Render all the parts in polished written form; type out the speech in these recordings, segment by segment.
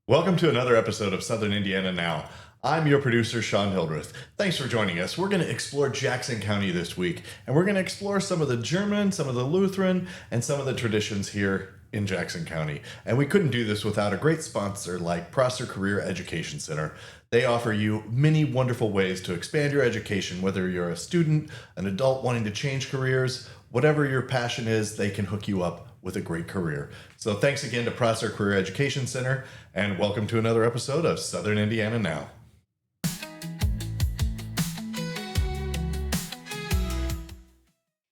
Welcome to another episode of Southern Indiana Now. I'm your producer, Sean Hildreth. Thanks for joining us. We're going to explore Jackson County this week, and we're going to explore some of the German, some of the Lutheran, and some of the traditions here in Jackson County. And we couldn't do this without a great sponsor like Prosser Career Education Center. They offer you many wonderful ways to expand your education, whether you're a student, an adult wanting to change careers, whatever your passion is, they can hook you up with a great career. So thanks again to Prosser Career Education Center, and welcome to another episode of Southern Indiana Now.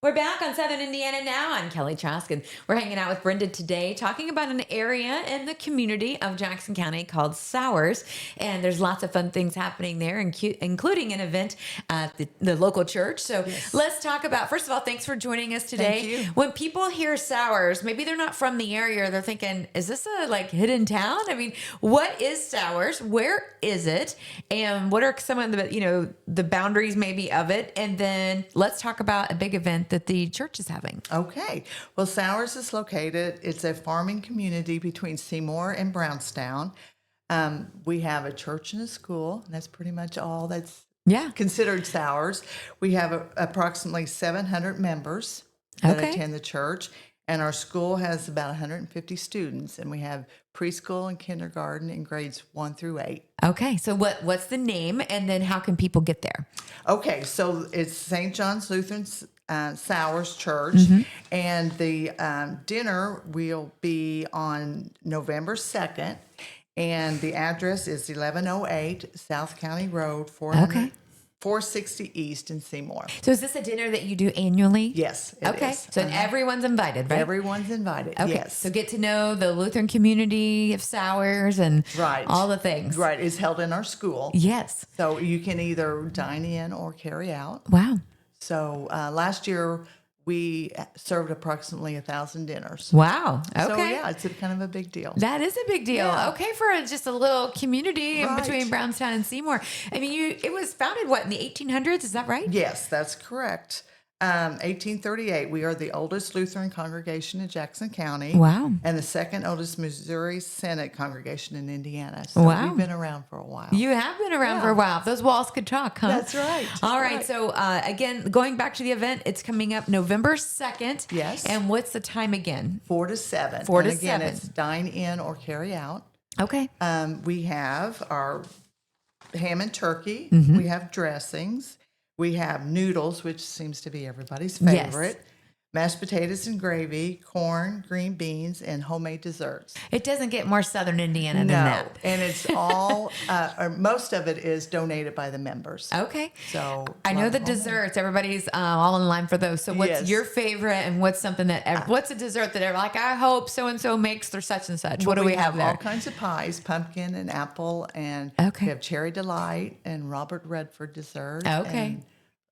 We're back on Southern Indiana Now. I'm Kelly Trask, and we're hanging out with Brenda today, talking about an area in the community of Jackson County called Sauers. And there's lots of fun things happening there, including an event at the local church. So Let's talk about, first of all, thanks for joining us today. Thank you. When people hear Sauers, maybe they're not from the area. They're thinking, is this a hidden town? I mean, what is Sauers? Where is it? And what are some of the boundaries maybe of it? And then let's talk about a big event that the church is having. Okay. Well, Sauers is located, it's a farming community between Seymour and Brownstown. We have a church and a school, and that's pretty much all that's considered Sauers. We have approximately 700 members that attend the church, and our school has about 150 students, and we have preschool and kindergarten in grades 1 through 8. Okay, so what's the name, and then how can people get there? Okay, so it's St. John's Lutheran Sauers Church, and the dinner will be on November 2nd, and the address is 1108 South County Road, 460 East in Seymour. So is this a dinner that you do annually? Yes, it is. So everyone's invited, right? Everyone's invited, okay. Yes. So get to know the Lutheran community of Sauers and all the things. Right, it's held in our school. Yes. So you can either dine in or carry out. Wow. So last year we served approximately 1,000 dinners. Wow. Okay. So yeah, it's kind of a big deal. That is a big deal. Yeah. Okay, for just a little community in between Brownstown and Seymour. I mean, it was founded in the 1800s? Is that right? Yes, that's correct. 1838. We are the oldest Lutheran congregation in Jackson County. Wow. And the second oldest Missouri Synod congregation in Indiana. So we've been around for a while. You have been around for a while. Those walls could talk, huh? That's right. All right. So again, going back to the event, it's coming up November 2nd. Yes. And what's the time again? 4 to 7. 4 to and again, 7. it's dine in or carry out. Okay. We have our ham and turkey. We have dressings. We have noodles, which seems to be everybody's favorite. Yes. Mashed potatoes and gravy, corn, green beans, and homemade desserts. It doesn't get more Southern Indiana than that. And it's all, or most of it is donated by the members. Okay. So I know the desserts. Everybody's all in line for those. So what's your favorite, and what's something that what's a dessert that I hope so and so makes or such and such? What do we have there? All kinds of pies, pumpkin and apple, and we have cherry delight and Robert Redford dessert. Okay. And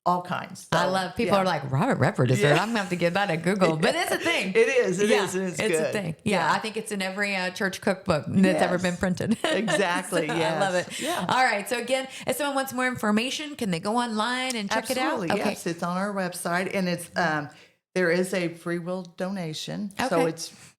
all kinds. So, I love people are like Robert Redford dessert. I'm gonna have to give that a Google, but it's a thing. It is. It is. And it's good. A thing. Yeah, I think it's in every church cookbook that's ever been printed. Exactly. So yes. I love it. Yeah. All right. So again, if someone wants more information, can they go online and check it out? Absolutely. Yes, it's on our website, and it's there is a free will donation. Okay. So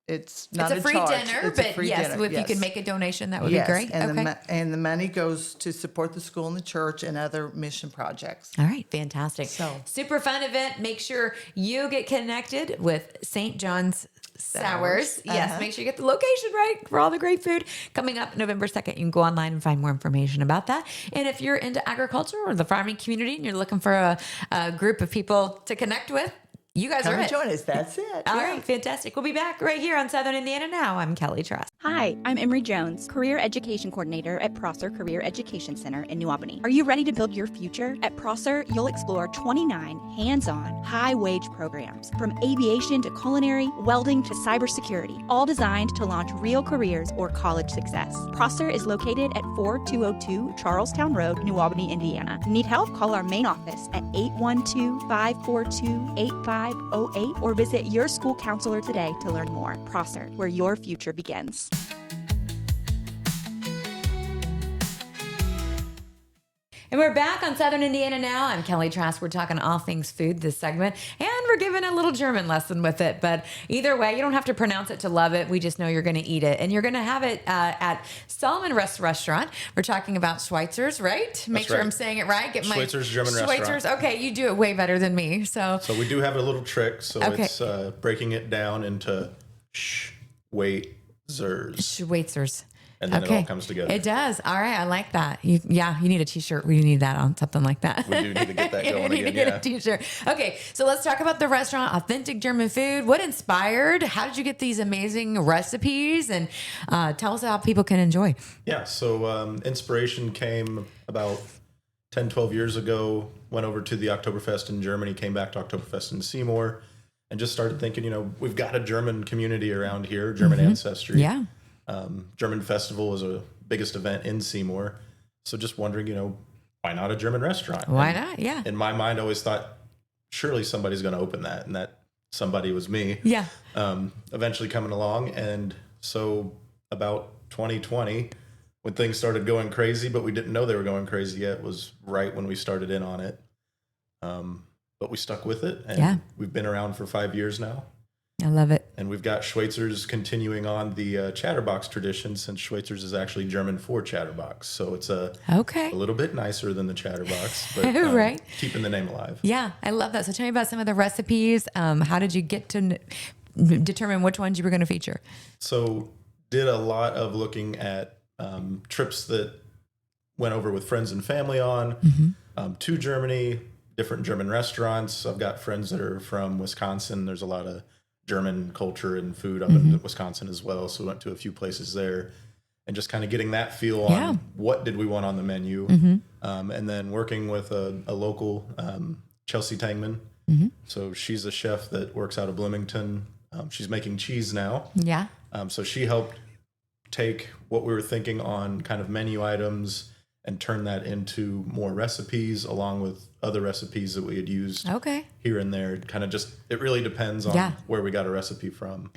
it's not a free charge. dinner, it's a but free yes, dinner. if you could make a donation, that would be great. And the money goes to support the school and the church and other mission projects. All right, fantastic. So super fun event. Make sure you get connected with St. John's Sauers. Yes, make sure you get the location right for all the great food. Coming up November 2nd, you can go online and find more information about that. And if you're into agriculture or the farming community and you're looking for a group of people to connect with, you guys are it. Join us. That's it. All right, fantastic. We'll be back right here on Southern Indiana Now. I'm Kelly Trask. Hi, I'm Emery Jones, Career Education Coordinator at Prosser Career Education Center in New Albany. Are you ready to build your future? At Prosser, you'll explore 29 hands-on, high-wage programs, from aviation to culinary, welding to cybersecurity, all designed to launch real careers or college success. Prosser is located at 4202 Charlestown Road, New Albany, Indiana. Need help? Call our main office at 812-542-8508 or visit your school counselor today to learn more. Prosser, where your future begins. And we're back on Southern Indiana Now. I'm Kelly Trask. We're talking all things food this segment. And we're were given a little German lesson with it. But either way, you don't have to pronounce it to love it. We just know you're going to eat it. And you're going to have it at Solomon Restaurant. We're talking about Schwetzer's, right? Make sure I'm saying it right. Get Schwetzer's German restaurant. Okay, you do it way better than me. So we do have a little trick. So it's breaking it down into Schweitzers. And then it all comes together. It does. All right. I like that. You need a t-shirt. We need that on something like that. We do need to get that going again. Get a t-shirt. Okay. So let's talk about the restaurant, authentic German food. What inspired? How did you get these amazing recipes? And tell us how people can enjoy. Yeah. So inspiration came about 10, 12 years ago, went over to the Oktoberfest in Germany, came back to Oktoberfest in Seymour, and just started thinking, we've got a German community around here, German ancestry. Yeah. German festival is a biggest event in Seymour. So just wondering, why not a German restaurant? Why not? Yeah. In my mind, I always thought, surely somebody's going to open that. And that somebody was me. Yeah. Eventually coming along. And so about 2020, when things started going crazy, but we didn't know they were going crazy yet, was right when we started in on it. But we stuck with it. And we've been around for 5 years now. I love it. And we've got Schweitzer's continuing on the chatterbox tradition, since Schweitzer's is actually German for chatterbox. So it's a little bit nicer than the chatterbox, but right. Keeping the name alive. Yeah, I love that. So tell me about some of the recipes. How did you get to determine which ones you were going to feature? So did a lot of looking at trips that went over with friends and family on to Germany, different German restaurants. I've got friends that are from Wisconsin. There's a lot of German culture and food up in Wisconsin as well. So we went to a few places there and just kind of getting that feel on what did we want on the menu. And then working with a local, Chelsea Tangman. So she's a chef that works out of Bloomington. She's making cheese now. Yeah. So she helped take what we were thinking on kind of menu items and turn that into more recipes along with other recipes that we had used here and there. Kind of just, it really depends on where we got a recipe from.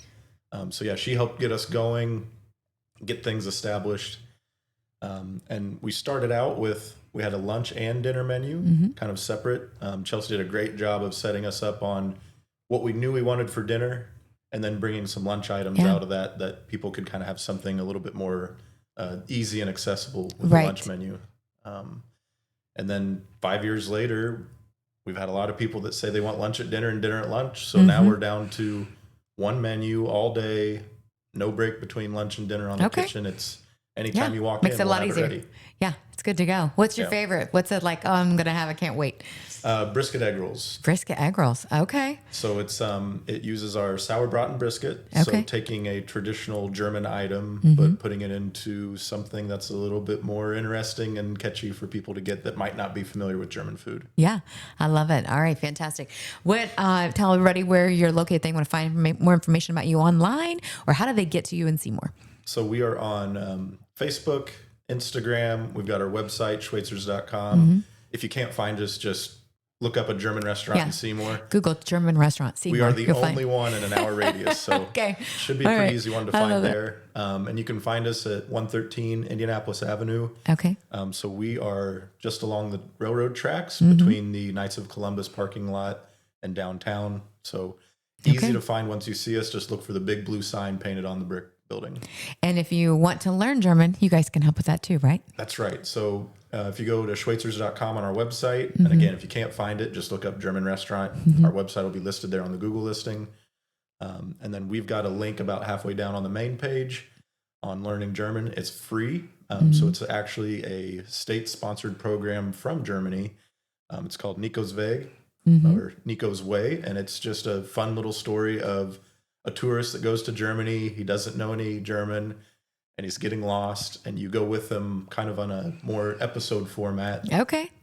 So she helped get us going, get things established. And we started out we had a lunch and dinner menu, kind of separate. Chelsea did a great job of setting us up on what we knew we wanted for dinner, and then bringing some lunch items out of that people could kind of have something a little bit more easy and accessible with the lunch menu. And then 5 years later, we've had a lot of people that say they want lunch at dinner and dinner at lunch. So now we're down to one menu all day, no break between lunch and dinner on the kitchen. It's anytime you walk in, makes it a lot easier. Ready. Yeah, it's good to go. What's your favorite? What's it like? Oh, I'm going to have, I can't wait. Brisket egg rolls. Brisket egg rolls. Okay. So it's it uses our sauerbraten brisket. So taking a traditional German item, but putting it into something that's a little bit more interesting and catchy for people to get that might not be familiar with German food. Yeah, I love it. All right, fantastic. What? Tell everybody where you're located. They want to find more information about you online, or how do they get to you in Seymour? So we are on Facebook, Instagram. We've got our website, schweitzers.com. If you can't find us, just look up a German restaurant in Seymour. Google German restaurant Seymour. We are the only one in an hour radius, so should be a pretty easy one to find there. And you can find us at 113 Indianapolis Avenue. Okay. So we are just along the railroad tracks between the Knights of Columbus parking lot and downtown. So easy to find once you see us. Just look for the big blue sign painted on the brick building. And if you want to learn German, you guys can help with that too, right? That's right. So if you go to schweitzers.com on our website, and again, if you can't find it, just look up German restaurant. Our website will be listed there on the Google listing. And then we've got a link about halfway down on the main page on learning German. It's free. So it's actually a state-sponsored program from Germany. It's called Nico's Weg, or Nico's Way. And it's just a fun little story of a tourist that goes to Germany. He doesn't know any German and he's getting lost, and you go with him kind of on a more episode format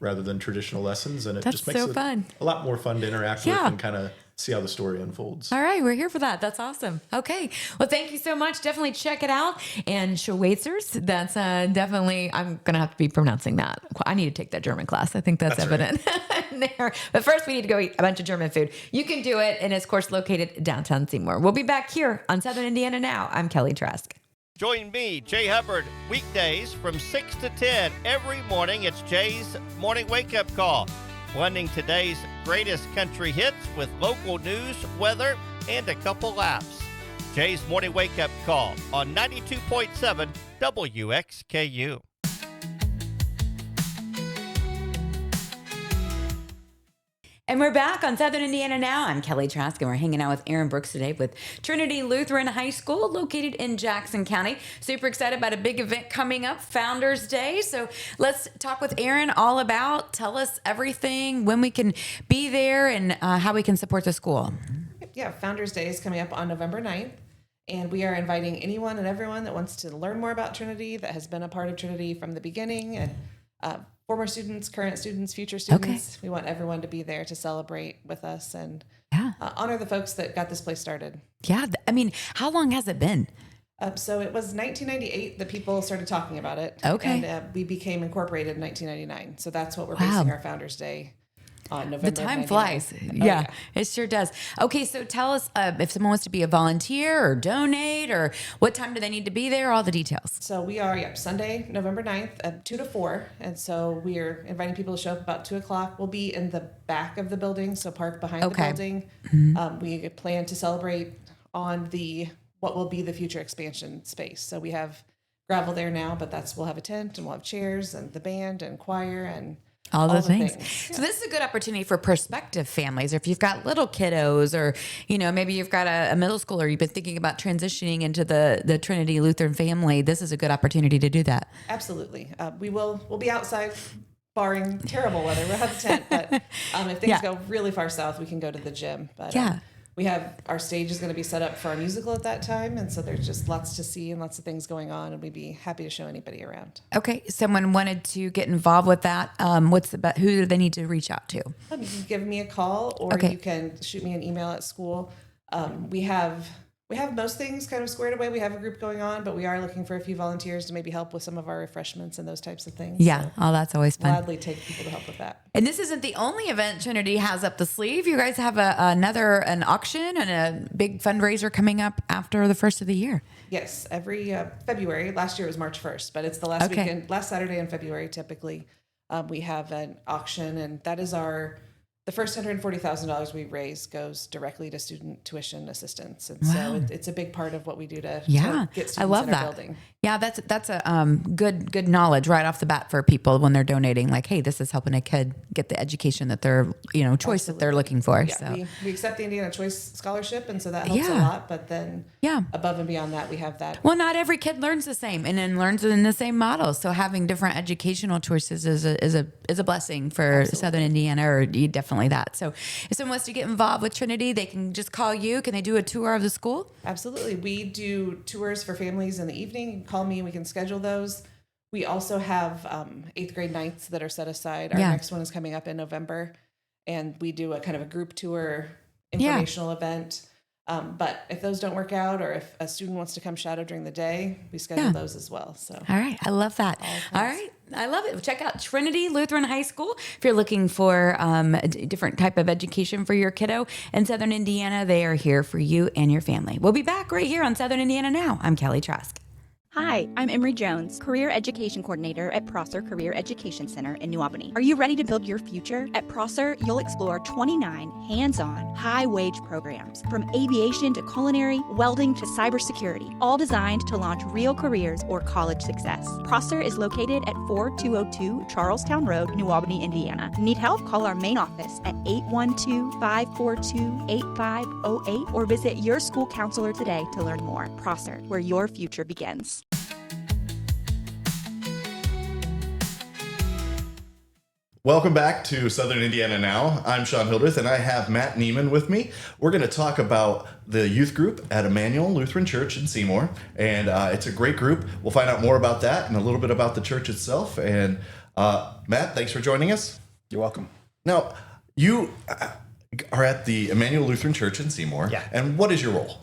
rather than traditional lessons. And it just makes it fun. A lot more fun to interact with and kind of see how the story unfolds. All right, we're here for that. That's awesome. Okay, well, thank you so much. Definitely check it out. And Schweitzers, that's definitely, I'm going to have to be pronouncing that. I need to take that German class. I think that's evident there. But first, we need to go eat a bunch of German food. You can do it, and it's, of course, located downtown Seymour. We'll be back here on Southern Indiana Now. I'm Kelly Trask. Join me, Jay Hubbard, weekdays from 6 to 10. Every morning, it's Jay's Morning Wake Up Call. blending today's greatest country hits with local news, weather, and a couple laughs. Jay's Morning Wake Up Call on 92.7 WXKU. And we're back on Southern Indiana Now. I'm Kelly Trask, and we're hanging out with Aaron Brooks today with Trinity Lutheran High School, located in Jackson County. Super excited about a big event coming up, Founders Day. So let's talk with Aaron all about, tell us everything, when we can be there, and how we can support the school. Yeah, Founders Day is coming up on November 9th, and we are inviting anyone and everyone that wants to learn more about Trinity, that has been a part of Trinity from the beginning, and former students, current students, future students. Okay. We want everyone to be there to celebrate with us and honor the folks that got this place started. Yeah. I mean, how long has it been? So it was 1998 that people started talking about it. Okay. And we became incorporated in 1999. So that's what we're basing our Founders Day on November. The time flies. Yeah, it sure does. Okay, so tell us if someone wants to be a volunteer or donate, or what time do they need to be there, all the details. So we are, Sunday, November 9th at 2 to 4. And so we are inviting people to show up about 2 o'clock. We'll be in the back of the building, so park behind the building. Mm-hmm. We plan to celebrate on what will be the future expansion space. So we have gravel there now, but we'll have a tent, and we'll have chairs and the band and choir and all the things. So this is a good opportunity for prospective families, or if you've got little kiddos, or maybe you've got a middle schooler, you've been thinking about transitioning into the Trinity Lutheran family. This is a good opportunity to do that. Absolutely. We'll be outside, barring terrible weather. We'll have a tent, but if things go really far south, we can go to the gym. But we have our stage is going to be set up for our musical at that time. And so there's just lots to see and lots of things going on. And we'd be happy to show anybody around. Okay. Someone wanted to get involved with that. Who do they need to reach out to? You can give me a call, or you can shoot me an email at school. We have most things kind of squared away. We have a group going on, but we are looking for a few volunteers to maybe help with some of our refreshments and those types of things. Yeah. So that's always fun. Gladly take people to help with that. And this isn't the only event Trinity has up the sleeve. You guys have an auction and a big fundraiser coming up after the first of the year. Yes. Every February. Last year it was March 1st, but it's the last weekend, last Saturday in February, typically. We have an auction, and that is the first $140,000 we raise goes directly to student tuition assistance. And so it's a big part of what we do to get students in our building. Yeah, that's a good knowledge right off the bat for people when they're donating. Like, hey, this is helping a kid get the education that they're, choice that they're looking for. Yeah, so we accept the Indiana Choice Scholarship, and so that helps a lot. But then above and beyond that, we have that. Well, not every kid learns the same and then learns in the same model. So having different educational choices is a blessing for Southern Indiana, or definitely that. So if someone wants to get involved with Trinity, they can just call you. Can they do a tour of the school? Absolutely. We do tours for families in the evening. You can call me, we can schedule those. We also have 8th grade nights that are set aside. Our next one is coming up in November, and we do a kind of a group tour informational event. But if those don't work out, or if a student wants to come shadow during the day, we schedule those as well. So, all right. I love that. All right. I love it. Check out Trinity Lutheran High School if you're looking for a different type of education for your kiddo in Southern Indiana. They are here for you and your family. We'll be back right here on Southern Indiana Now. I'm Kelly Trask. Hi, I'm Emery Jones, Career Education Coordinator at Prosser Career Education Center in New Albany. Are you ready to build your future? At Prosser, you'll explore 29 hands-on, high-wage programs, from aviation to culinary, welding to cybersecurity, all designed to launch real careers or college success. Prosser is located at 4202 Charlestown Road, New Albany, Indiana. Need help? Call our main office at 812-542-8508 or visit your school counselor today to learn more. Prosser, where your future begins. Welcome back to Southern Indiana Now. I'm Sean Hildreth, and I have Matt Neiman with me. We're going to talk about the youth group at Emmanuel Lutheran Church in Seymour, and it's a great group. We'll find out more about that and a little bit about the church itself. And Matt, thanks for joining us. You're welcome. Now, you are at the Emmanuel Lutheran Church in Seymour. Yeah. And what is your role?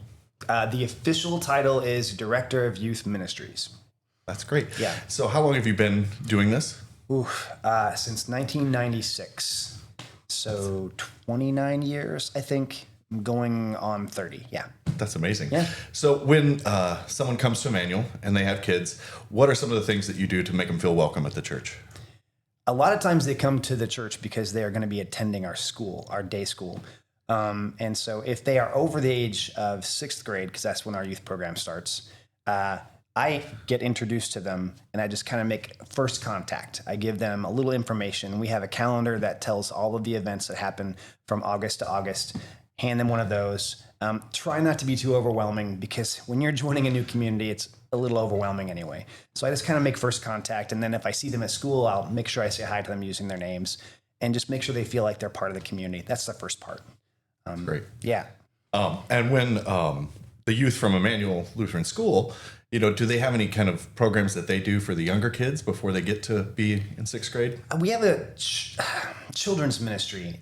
The official title is Director of Youth Ministries. That's great. Yeah. So how long have you been doing this? Since 1996. So 29 years, I think, going on 30. Yeah. That's amazing. Yeah. So when someone comes to Emmanuel and they have kids, what are some of the things that you do to make them feel welcome at the church? A a lot of times they come to the church because they are going to be attending our school, our day school. And so if they are over the age of 6th grade, because that's when our youth program starts, I get introduced to them and I just kind of make first contact. I give them a little information. We have a calendar that tells all of the events that happen from August to August. Hand them one of those. Try not to be too overwhelming, because when you're joining a new community, it's a little overwhelming anyway. So I just kind of make first contact. And then if I see them at school, I'll make sure I say hi to them using their names and just make sure they feel like they're part of the community. That's the first part. Great. Yeah. And when the youth from Emmanuel Lutheran School, do they have any kind of programs that they do for the younger kids before they get to be in 6th grade? We have a children's ministry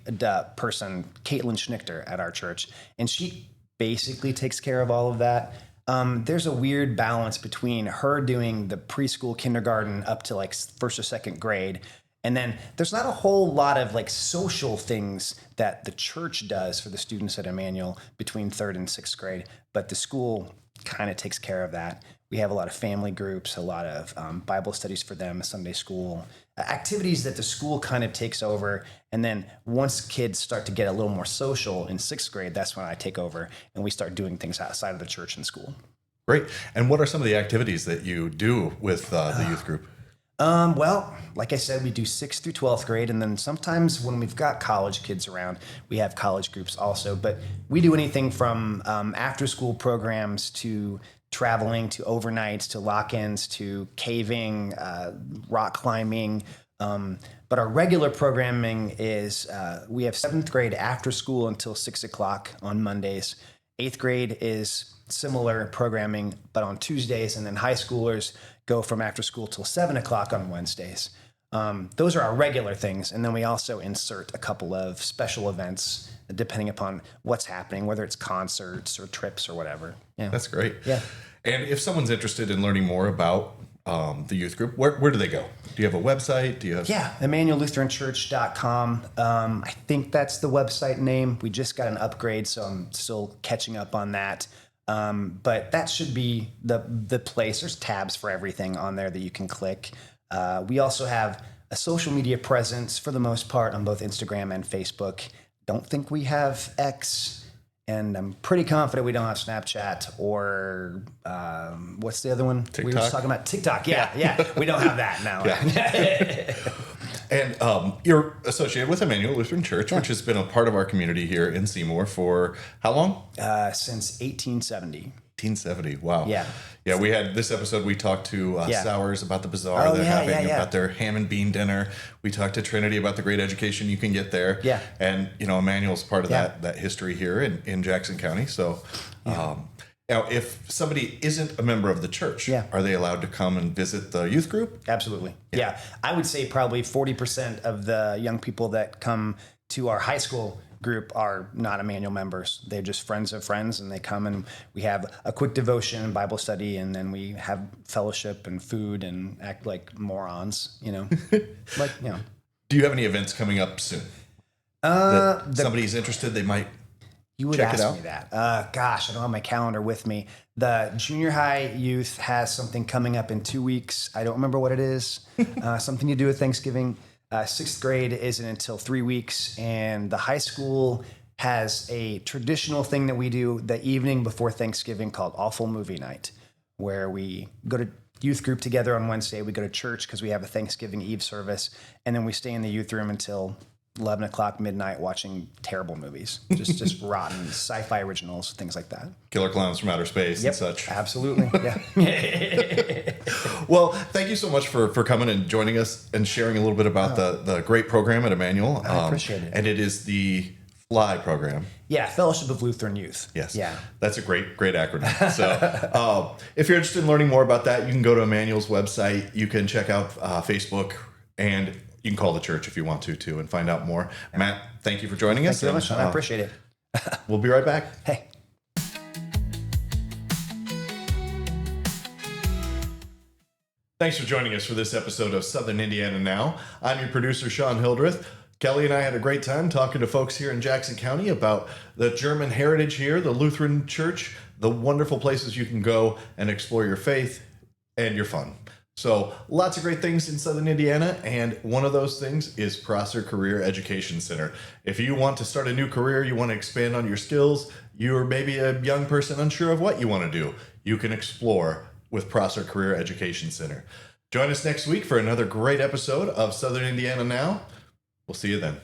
person, Caitlin Schnichter, at our church, and she basically takes care of all of that. There's a weird balance between her doing the preschool, kindergarten up to like 1st or 2nd grade. And then there's not a whole lot of like social things that the church does for the students at Emmanuel between 3rd and 6th grade, but the school kind of takes care of that. We have a lot of family groups, a lot of Bible studies for them, Sunday school, activities that the school kind of takes over. And then once kids start to get a little more social in 6th grade, that's when I take over and we start doing things outside of the church and school. Great. And what are some of the activities that you do with the youth group? Well, like I said, we do 6th through 12th grade. And then sometimes when we've got college kids around, we have college groups also. But we do anything from after school programs to traveling to overnights to lock-ins to caving, rock climbing. But our regular programming is we have 7th grade after school until 6 o'clock on Mondays. 8th grade is similar programming, but on Tuesdays. And then high schoolers go from after school till 7 o'clock on Wednesdays. Those are our regular things. And then we also insert a couple of special events depending upon what's happening, whether it's concerts or trips or whatever. Yeah. That's great. Yeah. And if someone's interested in learning more about the youth group, where do they go? Do you have a website? Do you have? Yeah, EmmanuelLutheranChurch.com. I think that's the website name. We just got an upgrade, so I'm still catching up on that. But that should be the place. There's tabs for everything on there that you can click. We also have a social media presence for the most part on both Instagram and Facebook. Don't think we have X, and I'm pretty confident we don't have Snapchat or what's the other one? TikTok. We were just talking about TikTok. Yeah. We don't have that now. Yeah. And you're associated with Emmanuel Lutheran Church, which has been a part of our community here in Seymour for how long? Since 1870. 1870. Wow. Yeah. Yeah, we had this episode, we talked to Sauers about the Bazaar Oh, they're yeah, having, yeah. about their ham and bean dinner. We talked to Trinity about the great education you can get there. Yeah. And, Emmanuel's part of that history here in Jackson County. So now, if somebody isn't a member of the church, are they allowed to come and visit the youth group? Absolutely. Yeah. I would say probably 40% of the young people that come to our high school group are not Emmanuel members. They're just friends of friends, and they come and we have a quick devotion and Bible study, and then we have fellowship and food and act like morons, Do you have any events coming up soon? That somebody's interested, they might You would check it ask out? me that. Gosh, I don't have my calendar with me. The junior high youth has something coming up in 2 weeks. I don't remember what it is. Something to do with Thanksgiving. 6th grade isn't until 3 weeks, and the high school has a traditional thing that we do the evening before Thanksgiving called Awful Movie Night, where we go to youth group together on Wednesday. We go to church because we have a Thanksgiving Eve service, and then we stay in the youth room until 11 o'clock midnight watching terrible movies, just rotten sci-fi originals, things like that. Killer clowns from outer space and such. Absolutely. Yeah. Well, thank you so much for coming and joining us and sharing a little bit about the great program at Emmanuel. I appreciate it. And it is the FLY program. Yeah, Fellowship of Lutheran Youth. Yes. Yeah. That's a great acronym. So if you're interested in learning more about that, you can go to Emmanuel's website. You can check out Facebook, and you can call the church if you want to, too, and find out more. Matt, thank you for joining us. Thank you very much, Sean. I appreciate it. We'll be right back. Hey. Thanks for joining us for this episode of Southern Indiana Now. I'm your producer, Sean Hildreth. Kelly and I had a great time talking to folks here in Jackson County about the German heritage here, the Lutheran Church, the wonderful places you can go and explore your faith and your fun. So lots of great things in Southern Indiana, and one of those things is Prosser Career Education Center. If you want to start a new career, you want to expand on your skills, you're maybe a young person unsure of what you want to do, you can explore with Prosser Career Education Center. Join us next week for another great episode of Southern Indiana Now. We'll see you then.